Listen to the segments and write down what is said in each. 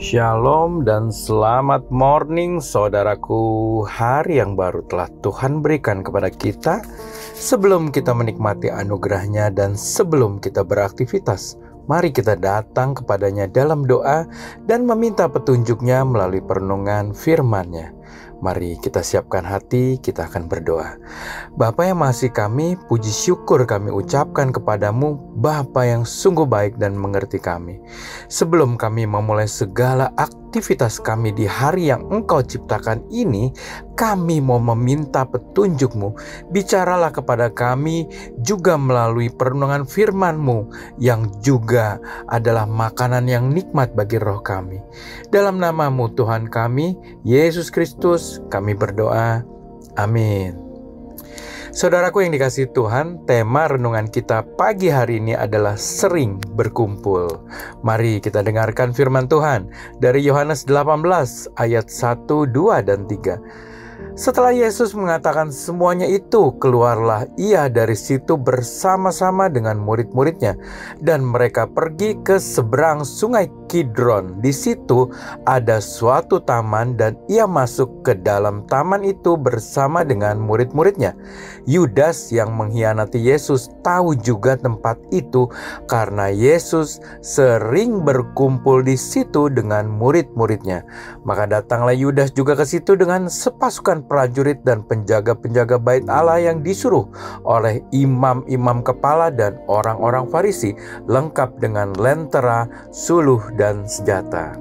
Shalom dan selamat morning saudaraku. Hari yang baru telah Tuhan berikan kepada kita. Sebelum kita menikmati anugerahnya dan sebelum kita beraktivitas, mari kita datang kepadanya dalam doa dan meminta petunjuknya melalui perenungan firman-Nya. Mari kita siapkan hati, kita akan berdoa. Bapa yang mengasihi kami, puji syukur kami ucapkan kepadamu, Bapa yang sungguh baik dan mengerti kami. Sebelum kami memulai segala aktivitas kami di hari yang Engkau ciptakan ini, kami mau meminta petunjuk-Mu. Bicaralah kepada kami juga melalui perenungan firman-Mu yang juga adalah makanan yang nikmat bagi roh kami. Dalam nama-Mu Tuhan kami, Yesus Kristus, kami berdoa. Amin. Saudaraku yang dikasihi Tuhan, tema renungan kita pagi hari ini adalah sering berkumpul. Mari kita dengarkan firman Tuhan dari Yohanes 18 ayat 1, 2, dan 3. Setelah Yesus mengatakan semuanya itu, keluarlah ia dari situ bersama-sama dengan murid-muridnya, dan mereka pergi ke seberang sungai Kidron. Di situ ada suatu taman dan ia masuk ke dalam taman itu bersama dengan murid-muridnya. Yudas yang mengkhianati Yesus tahu juga tempat itu karena Yesus sering berkumpul di situ dengan murid-muridnya. Maka datanglah Yudas juga ke situ dengan sepasukan prajurit dan penjaga-penjaga bait Allah yang disuruh oleh imam-imam kepala dan orang-orang Farisi, lengkap dengan lentera, suluh, dan senjata.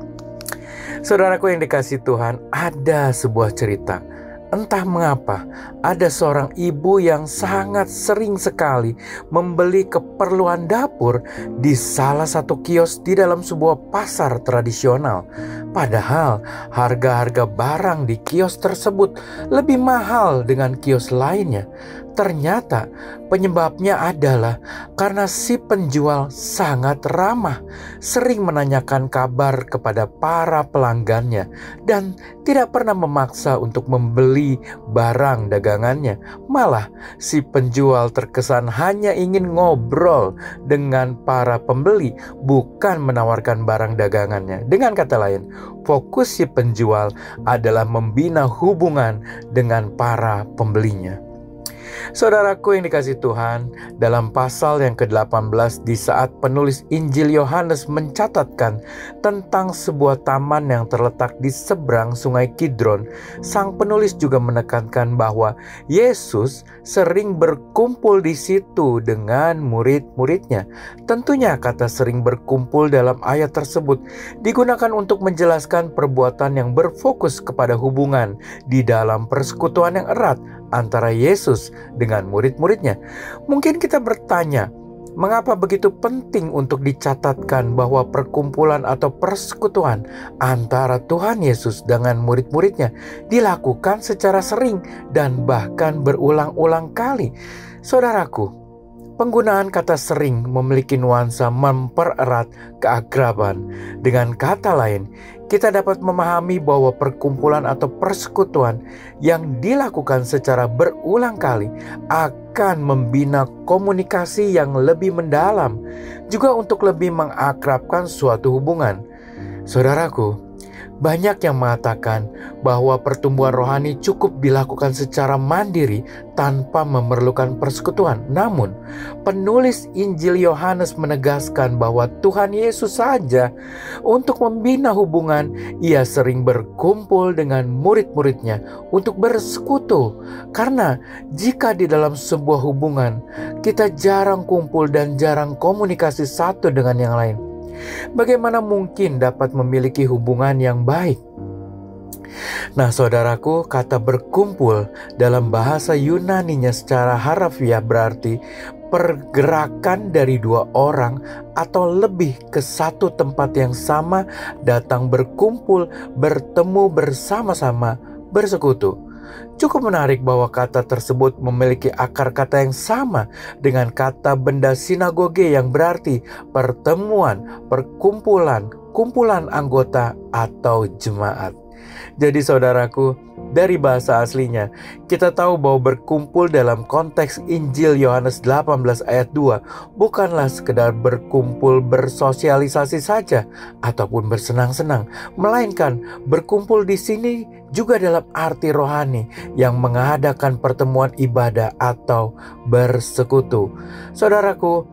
Saudaraku yang dikasihi Tuhan, ada sebuah cerita. Entah mengapa, ada seorang ibu yang sangat sering sekali membeli keperluan dapur di salah satu kios di dalam sebuah pasar tradisional. Padahal harga-harga barang di kios tersebut lebih mahal dengan kios lainnya. Ternyata penyebabnya adalah karena si penjual sangat ramah, sering menanyakan kabar kepada para pelanggannya, dan tidak pernah memaksa untuk membeli barang dagangannya. Malah si penjual terkesan hanya ingin ngobrol dengan para pembeli, bukan menawarkan barang dagangannya. Dengan kata lain, fokus si penjual adalah membina hubungan dengan para pembelinya. Saudaraku yang dikasihi Tuhan, dalam pasal yang ke-18 di saat penulis Injil Yohanes mencatatkan tentang sebuah taman yang terletak di seberang sungai Kidron, sang penulis juga menekankan bahwa Yesus sering berkumpul di situ dengan murid-muridnya. Tentunya kata sering berkumpul dalam ayat tersebut digunakan untuk menjelaskan perbuatan yang berfokus kepada hubungan di dalam persekutuan yang erat antara Yesus dengan murid-muridnya. Mungkin kita bertanya, mengapa begitu penting untuk dicatatkan bahwa perkumpulan atau persekutuan antara Tuhan Yesus dengan murid-muridnya dilakukan secara sering dan bahkan berulang-ulang kali? Saudaraku, penggunaan kata sering memiliki nuansa mempererat keakraban. Dengan kata lain, kita dapat memahami bahwa perkumpulan atau persekutuan yang dilakukan secara berulang kali akan membina komunikasi yang lebih mendalam, juga untuk lebih mengakrabkan suatu hubungan. Saudaraku, banyak yang mengatakan bahwa pertumbuhan rohani cukup dilakukan secara mandiri tanpa memerlukan persekutuan. Namun, penulis Injil Yohanes menegaskan bahwa Tuhan Yesus saja untuk membina hubungan, ia sering berkumpul dengan murid-muridnya untuk bersekutu. Karena jika di dalam sebuah hubungan kita jarang kumpul dan jarang komunikasi satu dengan yang lain, bagaimana mungkin dapat memiliki hubungan yang baik? Nah, saudaraku, kata berkumpul dalam bahasa Yunaninya secara harafiah berarti pergerakan dari dua orang atau lebih ke satu tempat yang sama, datang berkumpul, bertemu bersama-sama, bersekutu. Cukup menarik bahwa kata tersebut memiliki akar kata yang sama dengan kata benda sinagoge yang berarti pertemuan, perkumpulan, kumpulan anggota atau jemaat. Jadi saudaraku, dari bahasa aslinya. Kita tahu bahwa berkumpul dalam konteks Injil Yohanes 18 ayat 2 bukanlah sekedar berkumpul bersosialisasi saja ataupun bersenang-senang, melainkan berkumpul di sini juga dalam arti rohani yang mengadakan pertemuan ibadah atau bersekutu. Saudaraku,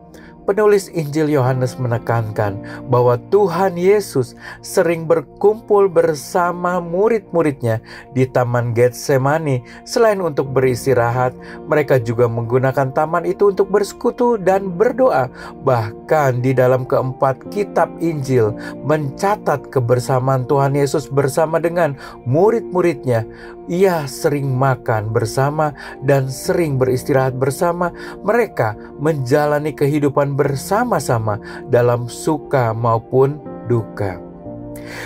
penulis Injil Yohanes menekankan bahwa Tuhan Yesus sering berkumpul bersama murid-muridnya di Taman Getsemani. Selain untuk beristirahat, mereka juga menggunakan taman itu untuk bersekutu dan berdoa. Bahkan di dalam keempat kitab Injil mencatat kebersamaan Tuhan Yesus bersama dengan murid-muridnya. Ia sering makan bersama dan sering beristirahat bersama. Mereka menjalani kehidupan bersama-sama dalam suka maupun duka.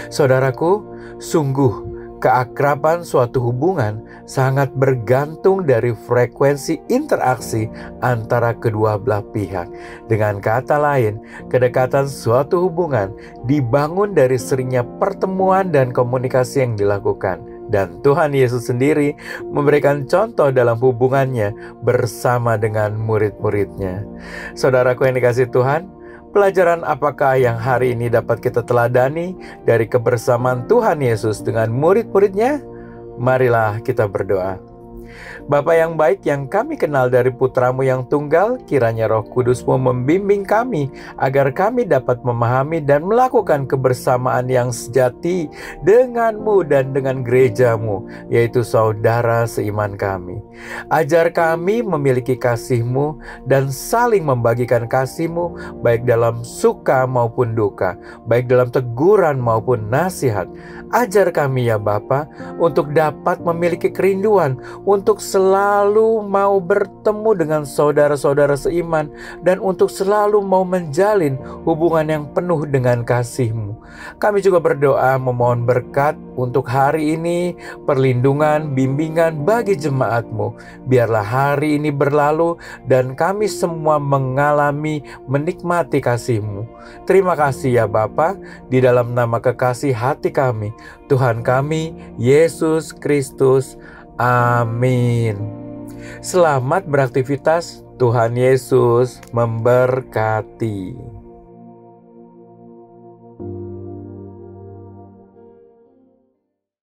Saudaraku, sungguh keakraban suatu hubungan sangat bergantung dari frekuensi interaksi antara kedua belah pihak. Dengan kata lain, kedekatan suatu hubungan dibangun dari seringnya pertemuan dan komunikasi yang dilakukan. Dan Tuhan Yesus sendiri memberikan contoh dalam hubungannya bersama dengan murid-muridnya. Saudaraku yang dikasihi Tuhan, pelajaran apakah yang hari ini dapat kita teladani dari kebersamaan Tuhan Yesus dengan murid-muridnya? Marilah kita berdoa. Bapa yang baik yang kami kenal dari Putramu yang tunggal, kiranya Roh Kudus-Mu membimbing kami agar kami dapat memahami dan melakukan kebersamaan yang sejati dengan-Mu dan dengan gereja-Mu, yaitu saudara seiman kami. Ajar kami memiliki kasih-Mu dan saling membagikan kasih-Mu, baik dalam suka maupun duka, baik dalam teguran maupun nasihat. Ajar kami ya Bapa untuk dapat memiliki kerinduan untuk selalu mau bertemu dengan saudara-saudara seiman dan untuk selalu mau menjalin hubungan yang penuh dengan kasih-Mu. Kami juga berdoa memohon berkat untuk hari ini, perlindungan, bimbingan bagi jemaat-Mu. Biarlah hari ini berlalu dan kami semua mengalami, menikmati kasih-Mu. Terima kasih ya Bapa, di dalam nama kekasih hati kami, Tuhan kami, Yesus Kristus. Amin. Selamat beraktivitas. Tuhan Yesus memberkati.